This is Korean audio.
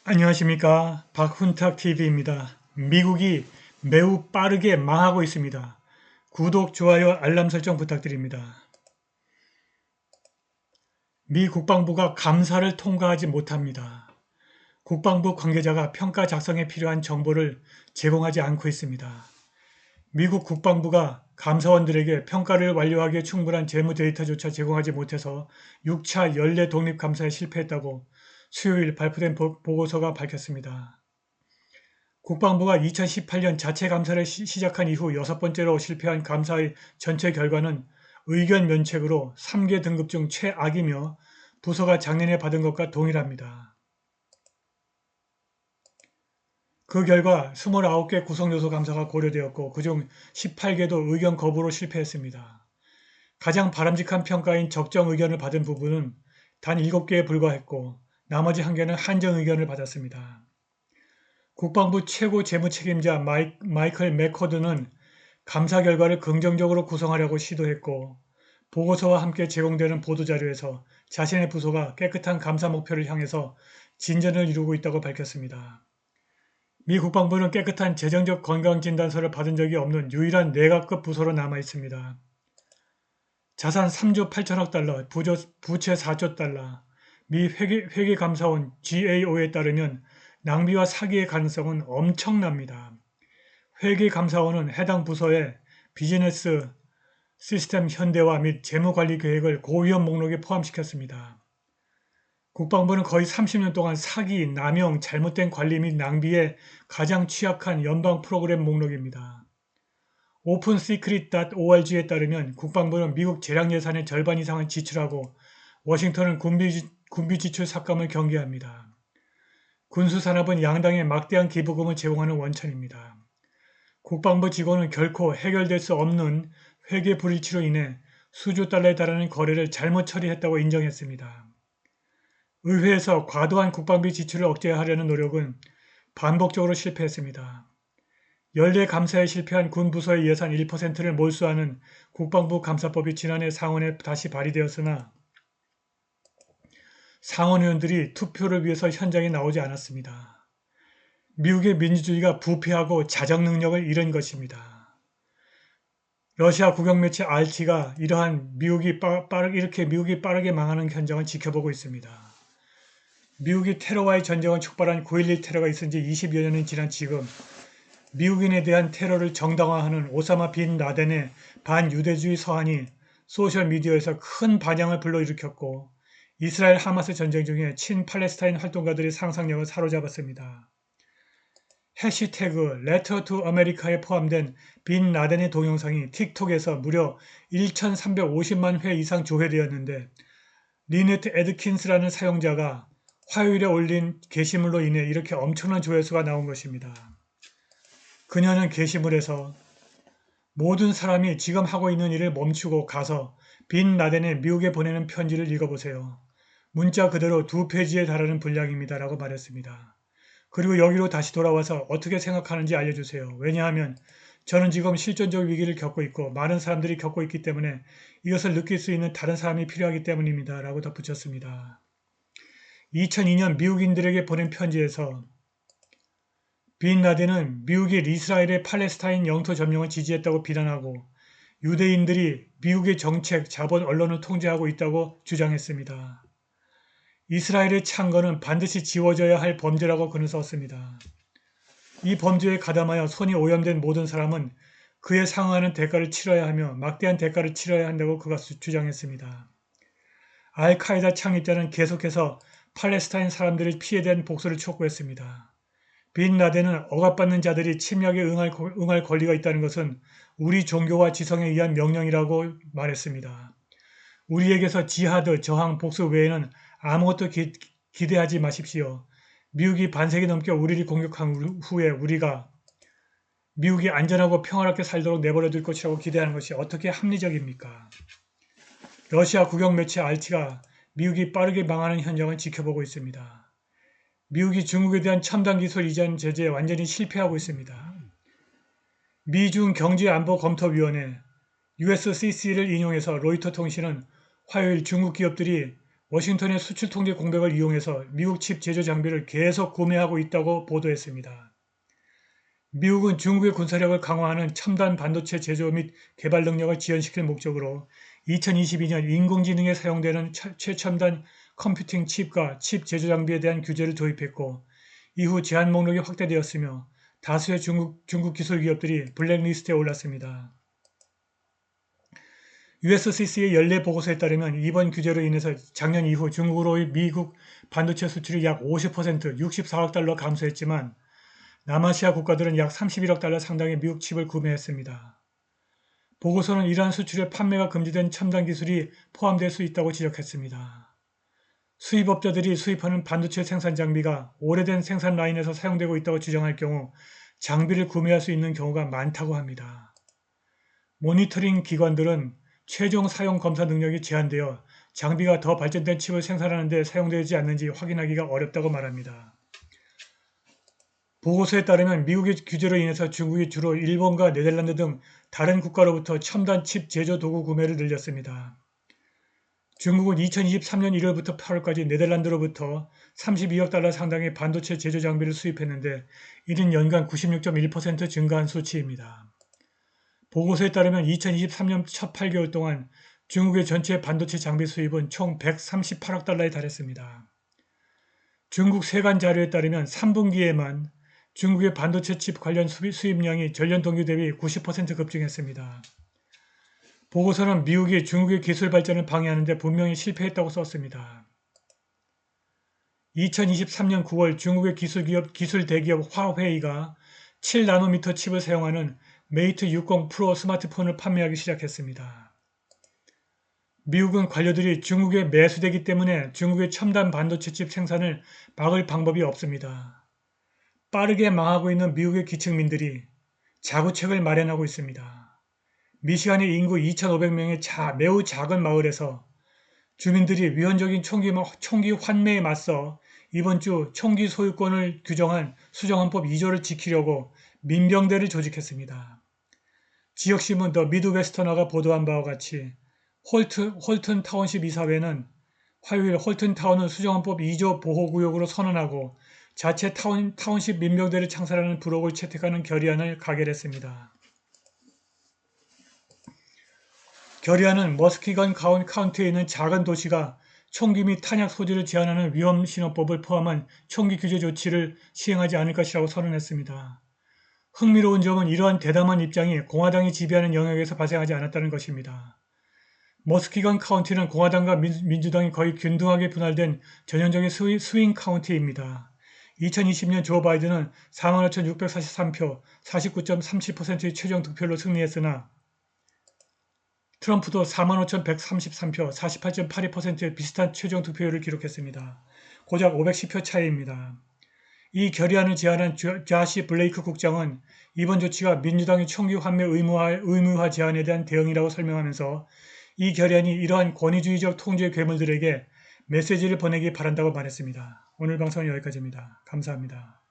안녕하십니까. 박훈탁TV입니다. 미국이 매우 빠르게 망하고 있습니다. 구독, 좋아요, 알람 설정 부탁드립니다. 미 국방부가 감사를 통과하지 못합니다. 국방부 관계자가 평가 작성에 필요한 정보를 제공하지 않고 있습니다. 미국 국방부가 감사원들에게 평가를 완료하기에 충분한 재무 데이터조차 제공하지 못해서 6차 연례 독립감사에 실패했다고 수요일 발표된 보고서가 밝혔습니다. 국방부가 2018년 자체 감사를 시작한 이후 여섯 번째로 실패한 감사의 전체 결과는 의견 면책으로 3개 등급 중 최악이며 부서가 작년에 받은 것과 동일합니다. 그 결과 29개 구성요소 감사가 고려되었고 그중 18개도 의견 거부로 실패했습니다. 가장 바람직한 평가인 적정 의견을 받은 부분은 단 7개에 불과했고 나머지 1개는 한정 의견을 받았습니다. 국방부 최고 재무 책임자 마이클 맥코드는 감사 결과를 긍정적으로 구성하려고 시도했고 보고서와 함께 제공되는 보도자료에서 자신의 부서가 깨끗한 감사 목표를 향해서 진전을 이루고 있다고 밝혔습니다. 미 국방부는 깨끗한 재정적 건강진단서를 받은 적이 없는 유일한 내각급 부서로 남아 있습니다. 자산 3조 8천억 달러, 부채 4조 달러, 미 회계감사원 GAO에 따르면 낭비와 사기의 가능성은 엄청납니다. 회계감사원은 해당 부서의 비즈니스 시스템 현대화 및 재무관리 계획을 고위험 목록에 포함시켰습니다. 국방부는 거의 30년 동안 사기, 남용, 잘못된 관리 및 낭비에 가장 취약한 연방 프로그램 목록입니다. openSecret.org에 따르면 국방부는 미국 재량 예산의 절반 이상을 지출하고 워싱턴은 군비 지출 삭감을 경계합니다. 군수산업은 양당에 막대한 기부금을 제공하는 원천입니다. 국방부 직원은 결코 해결될 수 없는 회계 불일치로 인해 수조 달러에 달하는 거래를 잘못 처리했다고 인정했습니다. 의회에서 과도한 국방비 지출을 억제하려는 노력은 반복적으로 실패했습니다. 연례 감사에 실패한 군 부서의 예산 1%를 몰수하는 국방부 감사법이 지난해 상원에 다시 발의되었으나 상원의원들이 투표를 위해서 현장에 나오지 않았습니다. 미국의 민주주의가 부패하고 자정 능력을 잃은 것입니다. 러시아 국영 매체 RT가 이러한 이렇게 미국이 빠르게 망하는 현장을 지켜보고 있습니다. 미국이 테러와의 전쟁을 촉발한 9.11 테러가 있은 지 20여 년이 지난 지금 미국인에 대한 테러를 정당화하는 오사마 빈 라덴의 반유대주의 서한이 소셜미디어에서 큰 반향을 불러일으켰고 이스라엘 하마스 전쟁 중에 친팔레스타인 활동가들의 상상력을 사로잡았습니다. 해시태그 Letter to America에 포함된 빈 라덴의 동영상이 틱톡에서 무려 1350만 회 이상 조회되었는데 리네트 에드킨스라는 사용자가 화요일에 올린 게시물로 인해 이렇게 엄청난 조회수가 나온 것입니다. 그녀는 게시물에서 모든 사람이 지금 하고 있는 일을 멈추고 가서 빈 라덴의 미국에 보내는 편지를 읽어보세요. 문자 그대로 2페이지에 달하는 분량입니다. 라고 말했습니다. 그리고 여기로 다시 돌아와서 어떻게 생각하는지 알려주세요. 왜냐하면 저는 지금 실존적 위기를 겪고 있고 많은 사람들이 겪고 있기 때문에 이것을 느낄 수 있는 다른 사람이 필요하기 때문입니다. 라고 덧붙였습니다. 2002년 미국인들에게 보낸 편지에서 빈 라덴은 미국이 이스라엘의 팔레스타인 영토 점령을 지지했다고 비난하고 유대인들이 미국의 정책, 자본, 언론을 통제하고 있다고 주장했습니다. 이스라엘의 창건은 반드시 지워져야 할 범죄라고 그는 썼습니다. 이 범죄에 가담하여 손이 오염된 모든 사람은 그에 상응하는 대가를 치러야 하며 막대한 대가를 치러야 한다고 그가 주장했습니다. 알카에다 창립자는 계속해서 팔레스타인 사람들의 피해에 대한 복수를 촉구했습니다. 빈 라덴은 억압받는 자들이 침략에 응할 권리가 있다는 것은 우리 종교와 지성에 의한 명령이라고 말했습니다. 우리에게서 지하드, 저항, 복수 외에는 아무것도 기대하지 마십시오. 미국이 반세기 넘게 우리를 공격한 후에 우리가 미국이 안전하고 평화롭게 살도록 내버려 둘 것이라고 기대하는 것이 어떻게 합리적입니까? 러시아 국영 매체 RT가 미국이 빠르게 망하는 현장을 지켜보고 있습니다. 미국이 중국에 대한 첨단 기술 이전 제재에 완전히 실패하고 있습니다. 미중 경제안보검토위원회 USCC를 인용해서 로이터 통신은 화요일 중국 기업들이 워싱턴의 수출 통제 공백을 이용해서 미국 칩 제조 장비를 계속 구매하고 있다고 보도했습니다. 미국은 중국의 군사력을 강화하는 첨단 반도체 제조 및 개발 능력을 지연시킬 목적으로 2022년 인공지능에 사용되는 최첨단 컴퓨팅 칩과 칩 제조 장비에 대한 규제를 도입했고 이후 제한 목록이 확대되었으며 다수의 중국 기술 기업들이 블랙리스트에 올랐습니다. USCC의 연례 보고서에 따르면 이번 규제로 인해서 작년 이후 중국으로의 미국 반도체 수출이 약 50% 64억 달러 감소했지만 남아시아 국가들은 약 31억 달러 상당의 미국 칩을 구매했습니다. 보고서는 이러한 수출에 판매가 금지된 첨단 기술이 포함될 수 있다고 지적했습니다. 수입업자들이 수입하는 반도체 생산 장비가 오래된 생산 라인에서 사용되고 있다고 주장할 경우 장비를 구매할 수 있는 경우가 많다고 합니다. 모니터링 기관들은 최종 사용 검사 능력이 제한되어 장비가 더 발전된 칩을 생산하는 데 사용되지 않는지 확인하기가 어렵다고 말합니다. 보고서에 따르면 미국의 규제로 인해서 중국이 주로 일본과 네덜란드 등 다른 국가로부터 첨단 칩 제조 도구 구매를 늘렸습니다. 중국은 2023년 1월부터 8월까지 네덜란드로부터 32억 달러 상당의 반도체 제조 장비를 수입했는데 이는 연간 96.1% 증가한 수치입니다. 보고서에 따르면 2023년 첫 8개월 동안 중국의 전체 반도체 장비 수입은 총 138억 달러에 달했습니다. 중국 세관 자료에 따르면 3분기에만 중국의 반도체 칩 관련 수입량이 전년 동기 대비 90% 급증했습니다. 보고서는 미국이 중국의 기술 발전을 방해하는 데 분명히 실패했다고 썼습니다. 2023년 9월 중국의 기술 대기업 화웨이가 7나노미터 칩을 사용하는 메이트 60 프로 스마트폰을 판매하기 시작했습니다. 미국은 관료들이 중국에 매수되기 때문에 중국의 첨단 반도체 칩 생산을 막을 방법이 없습니다. 빠르게 망하고 있는 미국의 기층민들이 자구책을 마련하고 있습니다. 미시간의 인구 2,500명의 매우 작은 마을에서 주민들이 위헌적인 총기 환매에 맞서 이번 주 총기 소유권을 규정한 수정헌법 2조를 지키려고 민병대를 조직했습니다. 지역신문 더 미드웨스터너가 보도한 바와 같이 홀튼 타운십 이사회는 화요일 홀튼 타운을 수정헌법 2조 보호구역으로 선언하고 자체 타운십 민병대를 창설하는 부록을 채택하는 결의안을 가결했습니다. 결의안은 머스키건 카운티에 있는 작은 도시가 총기 및 탄약 소지를 제한하는 위험신호법을 포함한 총기 규제 조치를 시행하지 않을 것이라고 선언했습니다. 흥미로운 점은 이러한 대담한 입장이 공화당이 지배하는 영역에서 발생하지 않았다는 것입니다. 머스키건 카운티는 공화당과 민주당이 거의 균등하게 분할된 전형적인 스윙 카운티입니다. 2020년 조 바이든은 45,643표, 49.37%의 최종 득표로 승리했으나 트럼프도 45,133표, 48.82%의 비슷한 최종 득표율을 기록했습니다. 고작 510표 차이입니다. 이 결의안을 제안한 자시 블레이크 국장은 이번 조치가 민주당의 총기 환매 의무화 제안에 대한 대응이라고 설명하면서 이 결의안이 이러한 권위주의적 통제 괴물들에게 메시지를 보내기 바란다고 말했습니다. 오늘 방송은 여기까지입니다. 감사합니다.